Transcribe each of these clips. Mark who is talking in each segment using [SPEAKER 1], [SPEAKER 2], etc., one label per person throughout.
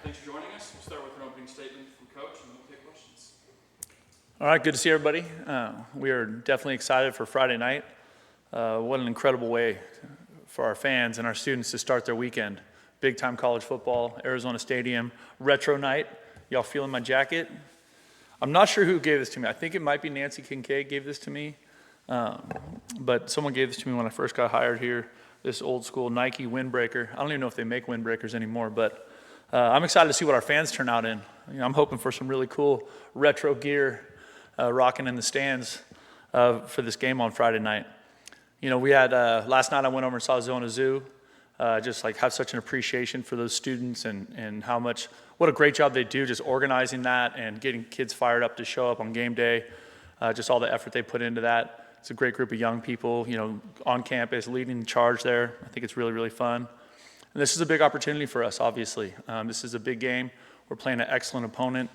[SPEAKER 1] thanks for joining us. We'll start with an opening statement from Coach, and we'll take questions.
[SPEAKER 2] All right, good to see everybody. We are definitely excited for Friday night. What an incredible way for our fans and our students to start their weekend. Big-time college football, Arizona Stadium, retro night. Y'all feeling my jacket? I'm not sure who gave this to me. I think it might be Nancy Kincaid gave this to me. But someone gave this to me when I first got hired here, this old school Nike windbreaker. I don't even know if they make windbreakers anymore, but I'm excited to see what our fans turn out in. I'm hoping for some really cool retro gear rocking in the stands for this game on Friday night. We had, last night I went over and saw Zona Zoo, just like have such an appreciation for those students and what a great job they do just organizing that and getting kids fired up to show up on game day, just all the effort they put into that. It's a great group of young people, on campus, leading the charge there. I think it's really, really fun. And this is a big opportunity for us, obviously. This is a big game. We're playing an excellent opponent.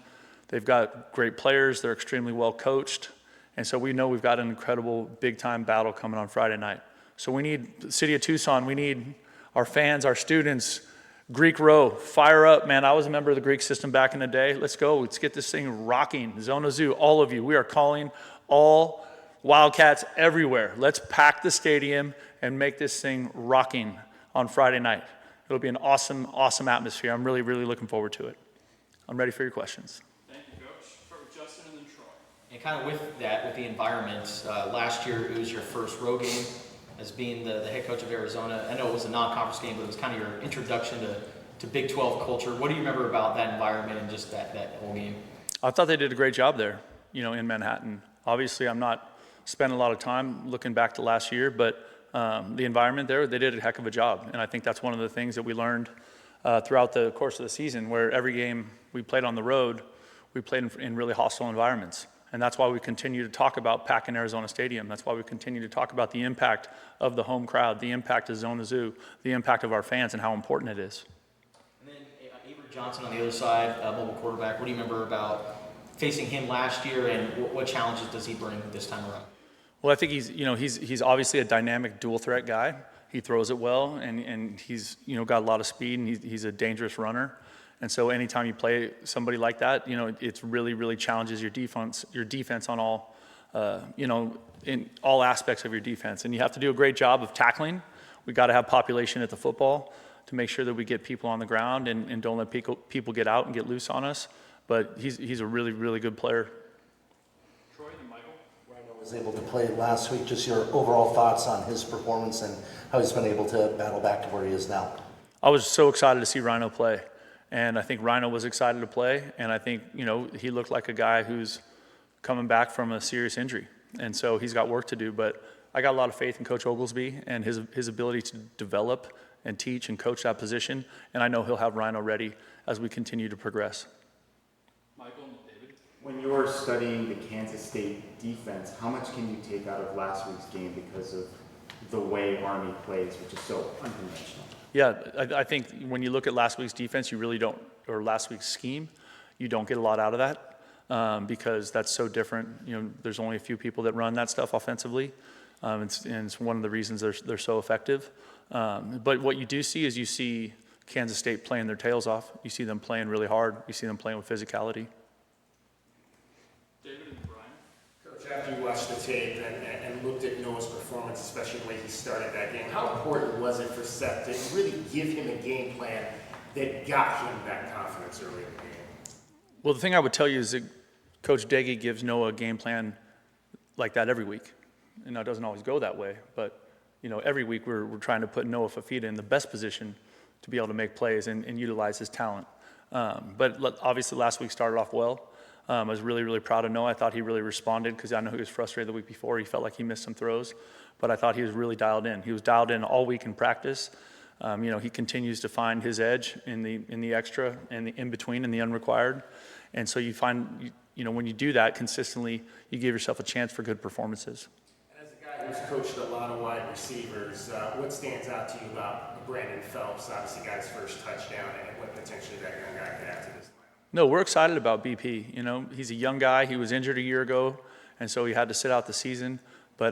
[SPEAKER 2] They've got great players. They're extremely well coached. And so we know we've got an incredible big-time battle coming on Friday night. So we need the city of Tucson. We need our fans, our students, Greek Row, fire up, man. I was a member of the Greek system back in the day. Let's go. Let's get this thing rocking. Zona Zoo, all of you. We are calling all Wildcats everywhere. Let's pack the stadium and make this thing rocking on Friday night. It'll be an awesome, awesome atmosphere. I'm really, really looking forward to it. I'm ready for your questions.
[SPEAKER 1] Thank you, Coach. Start with Justin and then Troy.
[SPEAKER 3] And kind of with that, with the environment, last year it was your first road game as being the head coach of Arizona. I know it was a non-conference game, but it was kind of your introduction to Big 12 culture. What do you remember about that environment and just that whole game?
[SPEAKER 2] I thought they did a great job there, in Manhattan. Obviously, I'm not spending a lot of time looking back to last year, but the environment there, they did a heck of a job. And I think that's one of the things that we learned throughout the course of the season, where every game we played on the road, we played in really hostile environments. And that's why we continue to talk about packing Arizona Stadium. That's why we continue to talk about the impact of the home crowd, the impact of Zona Zoo, the impact of our fans, and how important it is.
[SPEAKER 3] And then Avery Johnson on the other side, mobile quarterback. What do you remember about facing him last year, and what challenges does he bring this time around?
[SPEAKER 2] Well, I think he's obviously a dynamic dual threat guy. He throws it well, and he's got a lot of speed, and he's a dangerous runner. And so anytime you play somebody like that, it's really, really challenges your defense on all, in all aspects of your defense. And you have to do a great job of tackling. We got to have population at the football to make sure that we get people on the ground and don't let people get out and get loose on us. But he's a really, really good player.
[SPEAKER 1] Troy and Michael.
[SPEAKER 4] Rhino was able to play last week. Just your overall thoughts on his performance and how he's been able to battle back to where he is now.
[SPEAKER 2] I was so excited to see Rhino play. And I think Rhino was excited to play. And I think, he looked like a guy who's coming back from a serious injury. And so he's got work to do. But I got a lot of faith in Coach Oglesby and his ability to develop and teach and coach that position. And I know he'll have Rhino ready as we continue to progress.
[SPEAKER 1] Michael and David.
[SPEAKER 5] When you're studying the Kansas State defense, how much can you take out of last week's game because of the way Army plays, which is so unconventional?
[SPEAKER 2] Yeah, I think when you look at last week's defense, you really don't, or last week's scheme, you don't get a lot out of that because that's so different. There's only a few people that run that stuff offensively, and it's one of the reasons they're so effective. But what you do see is you see Kansas State playing their tails off. You see them playing really hard. You see them playing with physicality.
[SPEAKER 1] David and Brian.
[SPEAKER 6] Coach, after you watched the tape and looked at Noah's performance, especially the way he started that game, how important was it for Seth to really give him a game plan that got him that confidence early in the game?
[SPEAKER 2] Well, the thing I would tell you is that Coach Deggy gives Noah a game plan like that every week. And it doesn't always go that way, but every week we're trying to put Noah Fafita in the best position to be able to make plays and utilize his talent. But obviously last week started off well. I was really, really proud of Noah. I thought he really responded because I know he was frustrated the week before. He felt like he missed some throws, but I thought he was really dialed in. He was dialed in all week in practice. He continues to find his edge in the extra and the in between and the unrequired. And so you find, when you do that consistently, you give yourself a chance for good performances.
[SPEAKER 6] And as a guy who's coached a lot of wide receivers, what stands out to you about Brandon Phelps? Obviously got his first touchdown, and what potentially that young guy could add to this.
[SPEAKER 2] No, we're excited about BP. He's a young guy. He was injured a year ago, and so he had to sit out the season. But,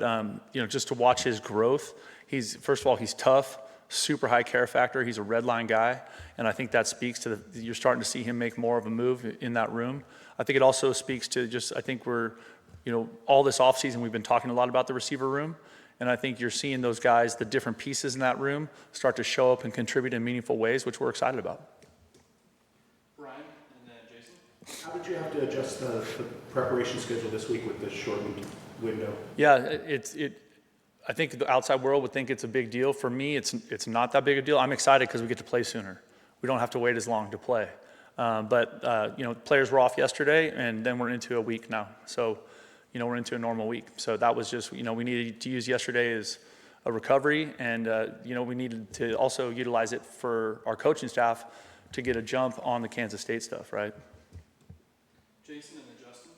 [SPEAKER 2] just to watch his growth, first of all, he's tough, super high care factor. He's a red line guy, and I think that speaks to you're starting to see him make more of a move in that room. I think it also speaks to just, I think we're, all this offseason we've been talking a lot about the receiver room, and I think you're seeing those guys, the different pieces in that room, start to show up and contribute in meaningful ways, which we're excited about.
[SPEAKER 1] Brian and then Jason.
[SPEAKER 7] How did you have to adjust the preparation schedule this week with the shortened window?
[SPEAKER 2] Yeah, I think the outside world would think it's a big deal. For me, it's not that big a deal. I'm excited because we get to play sooner. We don't have to wait as long to play. But players were off yesterday, and then we're into a week now. So, we're into a normal week. So that was just, we needed to use yesterday as a recovery, and, we needed to also utilize it for our coaching staff to get a jump on the Kansas State stuff, right?
[SPEAKER 1] Jason and then Justin.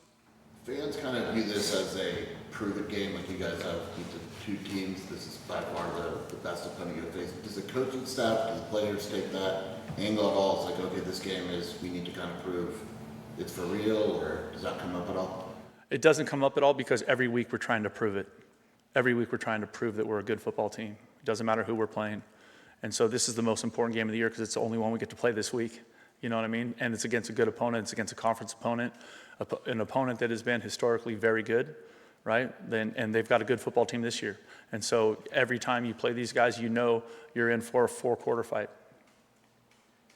[SPEAKER 8] Fans kind of view this as a prove-it game, like you guys have beat the two teams. This is by far the best opponent you've faced. Does the coaching staff, do the players take that angle at all? It's like, okay, this game is, we need to kind of prove it's for real, or does that come up at all?
[SPEAKER 2] It doesn't come up at all because every week we're trying to prove it. Every week we're trying to prove that we're a good football team. It doesn't matter who we're playing. And so this is the most important game of the year because it's the only one we get to play this week. You know what I mean? And it's against a good opponent. It's against a conference opponent, an opponent that has been historically very good, right? And they've got a good football team this year. And so every time you play these guys, you're in for a 4-quarter fight.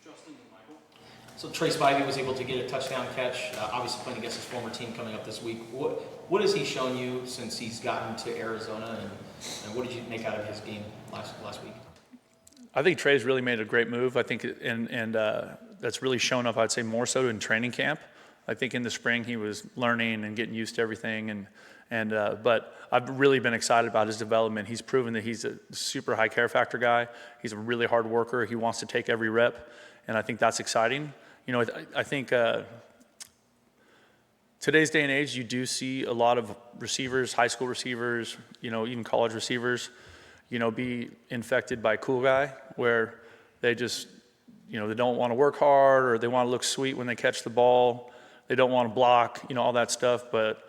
[SPEAKER 1] Justin and Michael.
[SPEAKER 3] So Trace Bivey was able to get a touchdown catch, obviously playing against his former team coming up this week. What has he shown you since he's gotten to Arizona, and what did you make out of his game last week?
[SPEAKER 2] I think Trey's really made a great move. I think, and that's really shown up, I'd say, more so in training camp. I think in the spring he was learning and getting used to everything, but I've really been excited about his development. He's proven that he's a super high care factor guy. He's a really hard worker. He wants to take every rep, and I think that's exciting. I think today's day and age, you do see a lot of receivers, high school receivers, even college receivers, be infected by cool guy, where they just, they don't want to work hard, or they want to look sweet when they catch the ball. They don't want to block, all that stuff. But,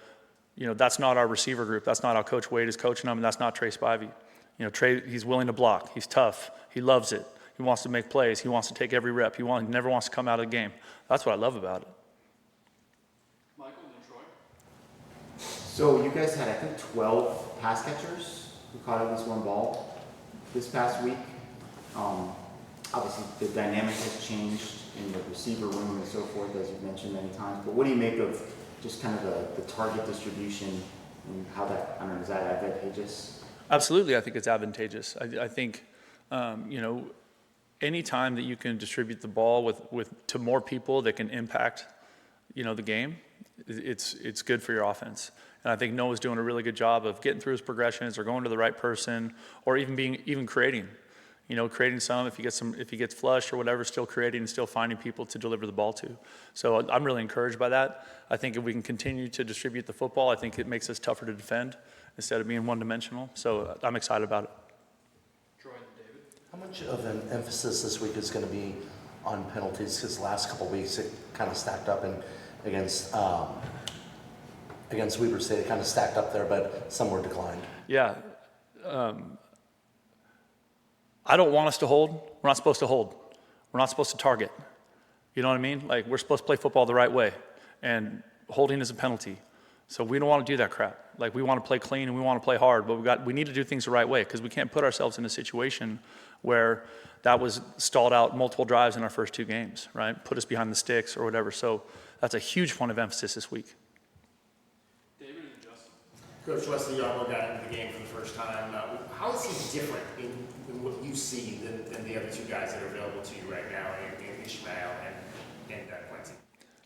[SPEAKER 2] that's not our receiver group. That's not how Coach Wade is coaching them, and that's not Trace Bivey. Trey, he's willing to block. He's tough. He loves it. He wants to make plays. He wants to take every rep. He never wants to come out of the game. That's what I love about it.
[SPEAKER 1] Michael and then Troy.
[SPEAKER 5] So you guys had, I think, 12 pass catchers who caught at least one ball this past week. Obviously, the dynamic has changed in the receiver room and so forth, as you've mentioned many times. But what do you make of just kind of the target distribution and how that, I don't know, is that advantageous?
[SPEAKER 2] Absolutely, I think it's advantageous. I think, any time that you can distribute the ball to more people that can impact, the game, it's good for your offense. And I think Noah's doing a really good job of getting through his progressions, or going to the right person, or even creating. Creating some, if he gets flushed or whatever, still creating and still finding people to deliver the ball to. So I'm really encouraged by that. I think if we can continue to distribute the football, I think it makes us tougher to defend instead of being one-dimensional. So I'm excited about it.
[SPEAKER 1] Troy and David.
[SPEAKER 4] How much of an emphasis this week is going to be on penalties? Because the last couple of weeks it kind of stacked up, and against Weber State it kind of stacked up there, but some were declined.
[SPEAKER 2] Yeah. I don't want us to hold. We're not supposed to hold. We're not supposed to target. You know what I mean? Like, we're supposed to play football the right way, and holding is a penalty. So we don't want to do that crap. Like, we want to play clean and we want to play hard, but we need to do things the right way, because we can't put ourselves in a situation where that was stalled out multiple drives in our first two games, right? Put us behind the sticks or whatever. So that's a huge point of emphasis this week.
[SPEAKER 1] David and Justin.
[SPEAKER 6] Coach Wesley Yarmo got into the game for the first time. How is he different in what you see than the other two guys that are available to you right now, in Ishmael and Quincy?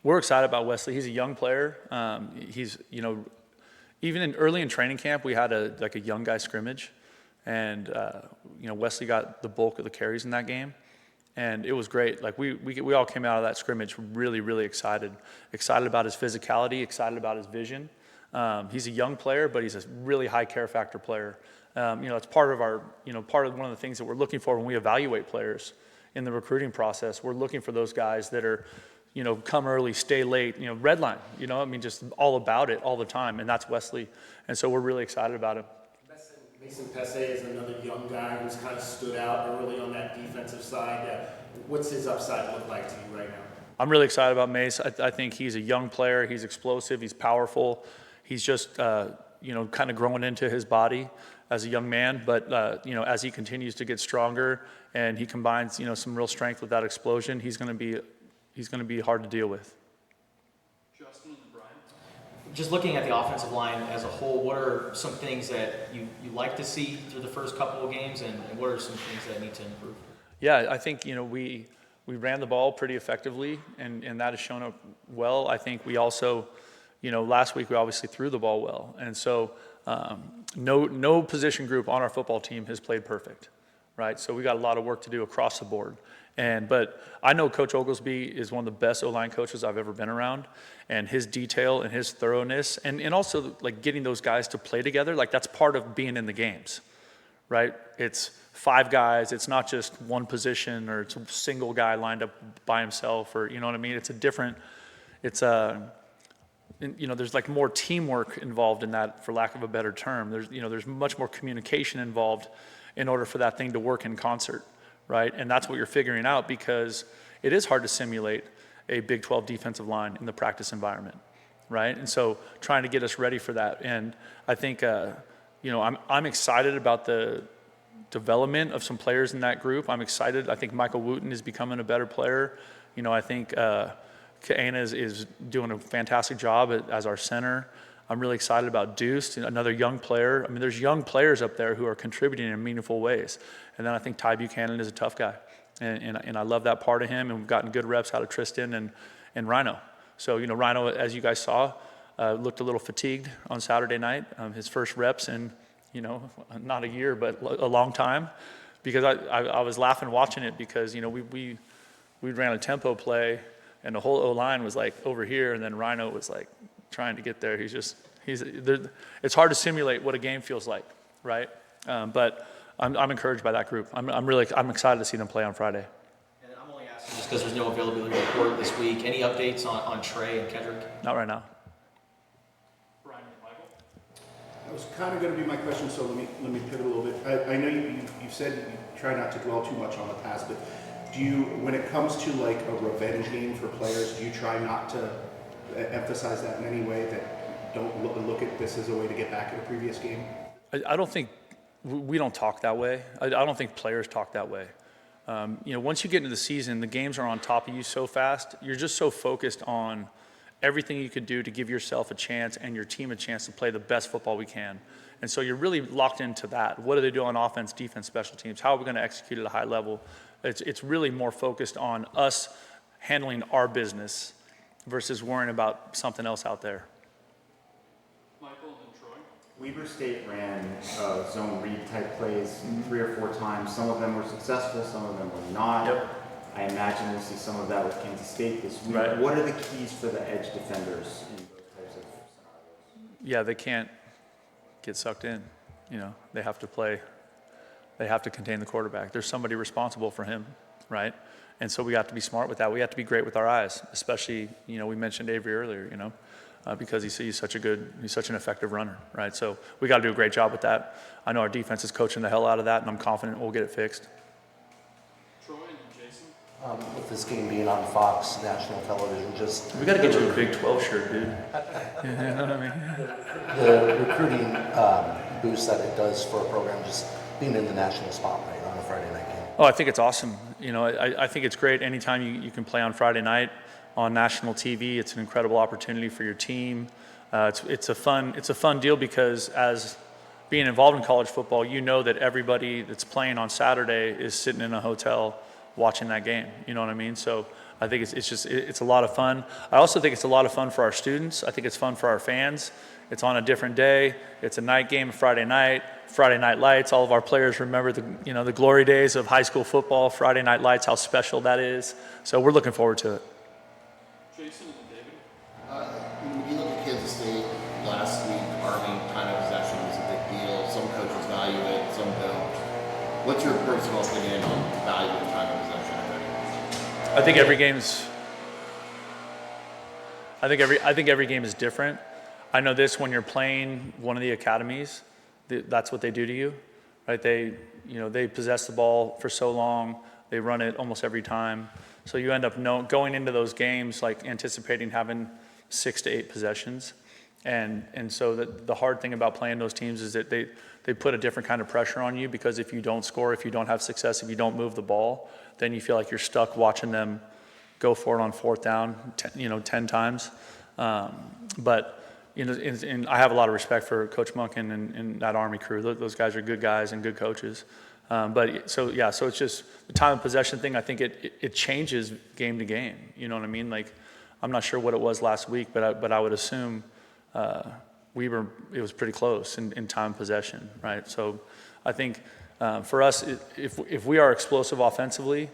[SPEAKER 2] We're excited about Wesley. He's a young player. He's, even early in training camp, we had a young guy scrimmage, and Wesley got the bulk of the carries in that game, and it was great. Like, we all came out of that scrimmage really, really excited about his physicality, excited about his vision. He's a young player, but he's a really high care factor player. It's part of one of the things that we're looking for when we evaluate players in the recruiting process. We're looking for those guys that are, come early, stay late, red line, just all about it all the time. And that's Wesley. And so we're really excited about him.
[SPEAKER 6] Mason Pesse is another young guy who's kind of stood out early on that defensive side. What's his upside look like to you right now?
[SPEAKER 2] I'm really excited about Mace. I think he's a young player. He's explosive. He's powerful. He's just, kind of growing into his body as a young man. But, as he continues to get stronger and he combines, some real strength with that explosion, he's going to be hard to deal with.
[SPEAKER 1] Justin and Brian.
[SPEAKER 3] Just looking at the offensive line as a whole, what are some things that you like to see through the first couple of games, and what are some things that need to improve?
[SPEAKER 2] Yeah, I think, we ran the ball pretty effectively, and that has shown up well. I think we also, last week we obviously threw the ball well. And so no position group on our football team has played perfect, right? So we got a lot of work to do across the board. But I know Coach Oglesby is one of the best O-line coaches I've ever been around, and his detail and his thoroughness, and also like getting those guys to play together, like that's part of being in the games, right? It's 5 guys. It's not just one position, or it's a single guy lined up by himself, or you know what I mean? There's like more teamwork involved in that, for lack of a better term. There's much more communication involved in order for that thing to work in concert, right? And that's what you're figuring out, because it is hard to simulate a Big 12 defensive line in the practice environment, right? And so trying to get us ready for that. And I think, I'm excited about the development of some players in that group. I'm excited. I think Michael Wooten is becoming a better player. I think Kaana is doing a fantastic job as our center. I'm really excited about Deuce, another young player. I mean, there's young players up there who are contributing in meaningful ways. And then I think Ty Buchanan is a tough guy. And I love that part of him. And we've gotten good reps out of Tristan and Rhino. So, Rhino, as you guys saw, looked a little fatigued on Saturday night. His first reps in, not a year, but a long time. Because I was laughing watching it, because, we ran a tempo play, and the whole O-line was like over here, and then Rhino was like trying to get there. It's hard to simulate what a game feels like, right? But I'm encouraged by that group. I'm excited to see them play on Friday.
[SPEAKER 3] And I'm only asking just because there's no availability report this week. Any updates on Trey and Kendrick?
[SPEAKER 2] Not right now.
[SPEAKER 1] Brian and Michael.
[SPEAKER 7] That was kind of going to be my question, so let me pivot a little bit. I know you said you try not to dwell too much on the past, but do you, when it comes to like a revenge game for players, do you try not to emphasize that in any way, that don't look at this as a way to get back at a previous game?
[SPEAKER 2] I don't think we don't talk that way. I don't think players talk that way. Once you get into the season, the games are on top of you so fast. You're just so focused on everything you could do to give yourself a chance and your team a chance to play the best football we can. And so you're really locked into that. What do they do on offense, defense, special teams? How are we going to execute at a high level? It's really more focused on us handling our business versus worrying about something else out there.
[SPEAKER 1] Michael and Troy.
[SPEAKER 5] Weber State ran zone read type plays 3 or 4 times. Some of them were successful, some of them were not.
[SPEAKER 2] Yep.
[SPEAKER 5] I imagine we'll see some of that with Kansas State this week.
[SPEAKER 2] Right.
[SPEAKER 5] What are the keys for the edge defenders in those types of scenarios?
[SPEAKER 2] Yeah, they can't get sucked in. They have to play. They have to contain the quarterback. There's somebody responsible for him, right? And so we have to be smart with that. We have to be great with our eyes, especially, we mentioned Avery earlier, because he's such an effective runner, right? So we got to do a great job with that. I know our defense is coaching the hell out of that, and I'm confident we'll get it fixed.
[SPEAKER 1] Troy and Jason.
[SPEAKER 4] With this game being on Fox national television,
[SPEAKER 2] We got to get you a Big 12 shirt, dude. You know what I mean?
[SPEAKER 4] the recruiting boost that it does for a program, just being in the national spotlight on a Friday night game.
[SPEAKER 2] Oh, I think it's awesome. I think it's great anytime you can play on Friday night on national TV. It's an incredible opportunity for your team. It's a fun deal, because as being involved in college football, that everybody that's playing on Saturday is sitting in a hotel watching that game. You know what I mean? So I think it's a lot of fun. I also think it's a lot of fun for our students. I think it's fun for our fans. It's on a different day. It's a night game, Friday night lights. All of our players remember the glory days of high school football, Friday night lights, how special that is. So we're looking forward to it.
[SPEAKER 1] Jason and David.
[SPEAKER 8] When you look at Kansas State last week, Army time of possession was a big deal. Some coaches value it, some don't. What's your personal opinion on valuing time of possession?
[SPEAKER 2] I think every game is different. I know this, when you're playing one of the academies, that's what they do to you, right? They possess the ball for so long, they run it almost every time. So you end up going into those games like anticipating having 6 to 8 possessions. And so the hard thing about playing those teams is that they put a different kind of pressure on you, because if you don't score, if you don't have success, if you don't move the ball, then you feel like you're stuck watching them go for it on 4th down, 10 times. But and I have a lot of respect for Coach Monken and that Army crew. Those guys are good guys and good coaches. So it's just the time of possession thing. I think it changes game to game. You know what I mean? Like, I'm not sure what it was last week, but I would assume it was pretty close in time possession, right? So I think for us, if we are explosive offensively,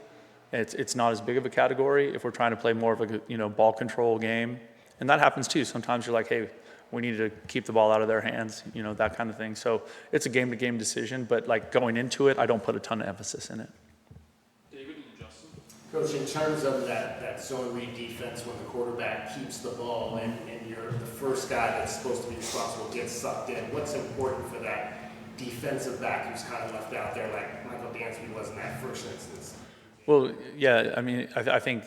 [SPEAKER 2] it's not as big of a category. If we're trying to play more of a ball control game, and that happens too. Sometimes you're like, hey, we need to keep the ball out of their hands, that kind of thing. So it's a game-to-game decision, but like going into it, I don't put a ton of emphasis in it.
[SPEAKER 1] David and Justin?
[SPEAKER 6] Coach, in terms of that zone read defense, when the quarterback keeps the ball and you're the first guy that's supposed to be responsible gets sucked in, what's important for that defensive back who's kind of left out there like Michael Dansby was in that first instance?
[SPEAKER 2] Well, yeah, I mean, I think,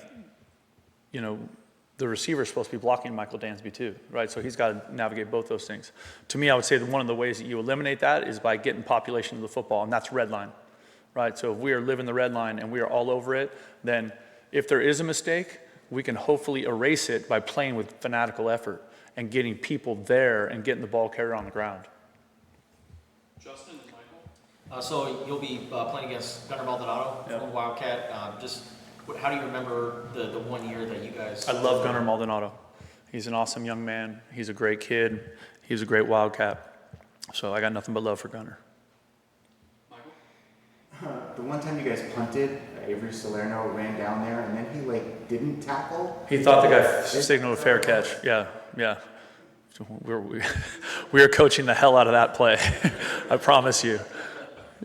[SPEAKER 2] the receiver's supposed to be blocking Michael Dansby too, right? So he's got to navigate both those things. To me, I would say that one of the ways that you eliminate that is by getting population of the football, and that's red line, right? So if we are living the red line and we are all over it, then if there is a mistake, we can hopefully erase it by playing with fanatical effort and getting people there and getting the ball carrier on the ground.
[SPEAKER 1] Justin and Michael?
[SPEAKER 3] So you'll be playing against Gunnar Maldonado,
[SPEAKER 2] Yep.
[SPEAKER 3] from Wildcat. How do you remember the 1 year that you guys?
[SPEAKER 2] I love Gunnar Maldonado. He's an awesome young man. He's a great kid. He's a great Wildcat. So I got nothing but love for Gunnar.
[SPEAKER 1] Michael?
[SPEAKER 5] The one time you guys punted, Avery Salerno ran down there and then he didn't tackle.
[SPEAKER 2] He thought the guy signaled a fair catch. Yeah. So we are coaching the hell out of that play. I promise you.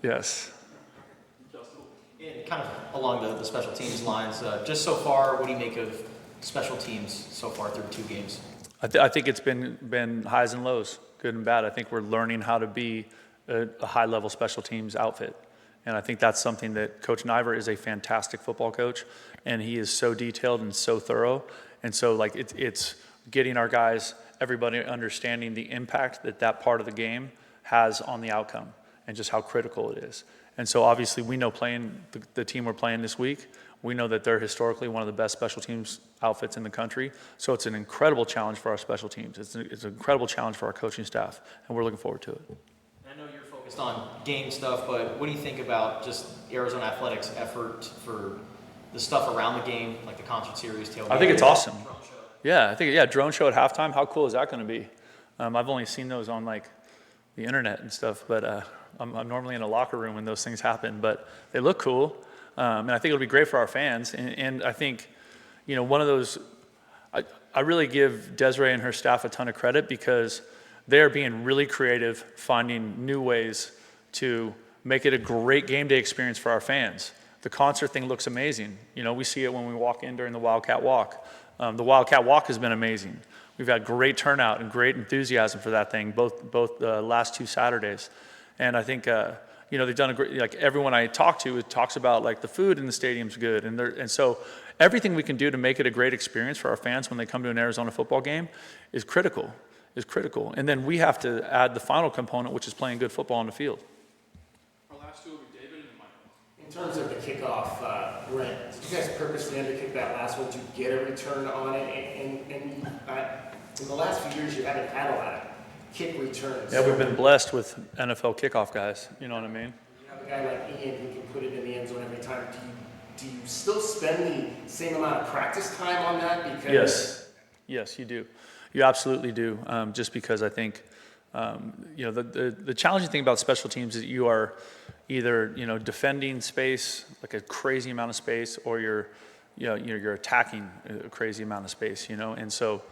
[SPEAKER 2] Yes.
[SPEAKER 3] And kind of along the special teams lines, just so far, what do you make of special teams so far through 2 games?
[SPEAKER 2] I think it's been highs and lows, good and bad. I think we're learning how to be a high-level special teams outfit. And I think that's something that Coach Niver is a fantastic football coach, and he is so detailed and so thorough. And so it's getting our guys, everybody understanding the impact that part of the game has on the outcome and just how critical it is. And so obviously we know playing the team we're playing this week, we know that they're historically one of the best special teams outfits in the country. So it's an incredible challenge for our special teams. It's an incredible challenge for our coaching staff, and we're looking forward to it.
[SPEAKER 3] I know you're focused on game stuff, but what do you think about just Arizona Athletics' effort for the stuff around the game, like the concert series, tailgate?
[SPEAKER 2] I think it's awesome.
[SPEAKER 3] Drone show?
[SPEAKER 2] Yeah, drone show at halftime. How cool is that going to be? I've only seen those on the internet and stuff, but I'm normally in a locker room when those things happen, but they look cool. And I think it'll be great for our fans. And I think, one of those, I really give Desiree and her staff a ton of credit because they're being really creative, finding new ways to make it a great game day experience for our fans. The concert thing looks amazing. We see it when we walk in during the Wildcat Walk. The Wildcat Walk has been amazing. We've had great turnout and great enthusiasm for that thing, both the last 2 Saturdays. And I think, they've done a great, everyone I talk to talks about the food in the stadium's good. And so everything we can do to make it a great experience for our fans when they come to an Arizona football game is critical. And then we have to add the final component, which is playing good football on the field.
[SPEAKER 1] Our last 2 will be David and Michael.
[SPEAKER 6] In terms of the kickoff, Brent, did you guys purposely underkick that last one to get a return on it? And in the last few years, you haven't had a lot of kick returns.
[SPEAKER 2] Yeah, we've been blessed with NFL kickoff guys. You know what I mean?
[SPEAKER 6] You have a guy like Ian who can put it in the end zone every time. Do you still spend the same amount of practice time on that? Because
[SPEAKER 2] Yes, you do. You absolutely do. Just because I think, the challenging thing about special teams is you are either, defending space, like a crazy amount of space, or you're attacking a crazy amount of space, And so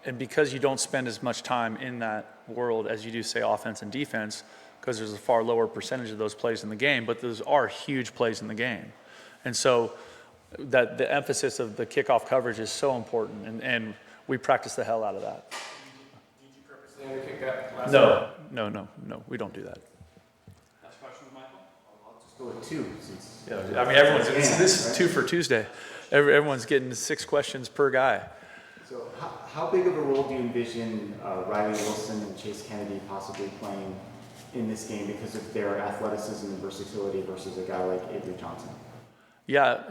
[SPEAKER 2] and because you don't spend as much time in that world as you do, say, offense and defense, because there's a far lower percentage of those plays in the game, but those are huge plays in the game. And so that the emphasis of the kickoff coverage is so important, and we practice the hell out of that.
[SPEAKER 6] did you purposely underkick that last
[SPEAKER 2] No, we don't do that.
[SPEAKER 1] Last question, Michael?
[SPEAKER 5] I'll just go with 2 since.
[SPEAKER 2] Yeah, I mean, this is 2 for Tuesday. Everyone's getting 6 questions per guy.
[SPEAKER 5] So how big of a role do you envision Riley Wilson and Chase Kennedy possibly playing in this game because of their athleticism and versatility versus a guy like Avery Johnson?
[SPEAKER 2] Yeah,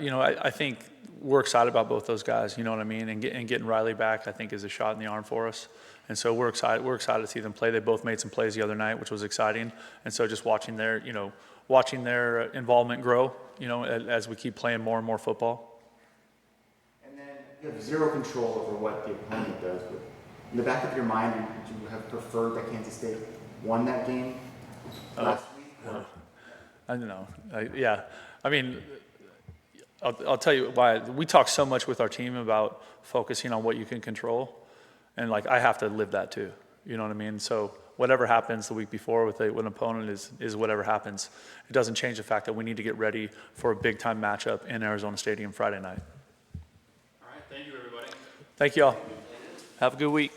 [SPEAKER 2] I think we're excited about both those guys, you know what I mean? And getting Riley back, I think, is a shot in the arm for us. And so we're excited to see them play. They both made some plays the other night, which was exciting. And so just watching their involvement grow, as we keep playing more and more football.
[SPEAKER 5] And then you have zero control over what the opponent does. But in the back of your mind, would you have preferred that Kansas State won that game last week? Or?
[SPEAKER 2] I don't know. I mean, I'll tell you why. We talk so much with our team about focusing on what you can control. And, I have to live that too. You know what I mean? So whatever happens the week before with an opponent is whatever happens. It doesn't change the fact that we need to get ready for a big-time matchup in Arizona Stadium Friday night.
[SPEAKER 1] All right, thank you, everybody.
[SPEAKER 2] Thank you all. Have a good week.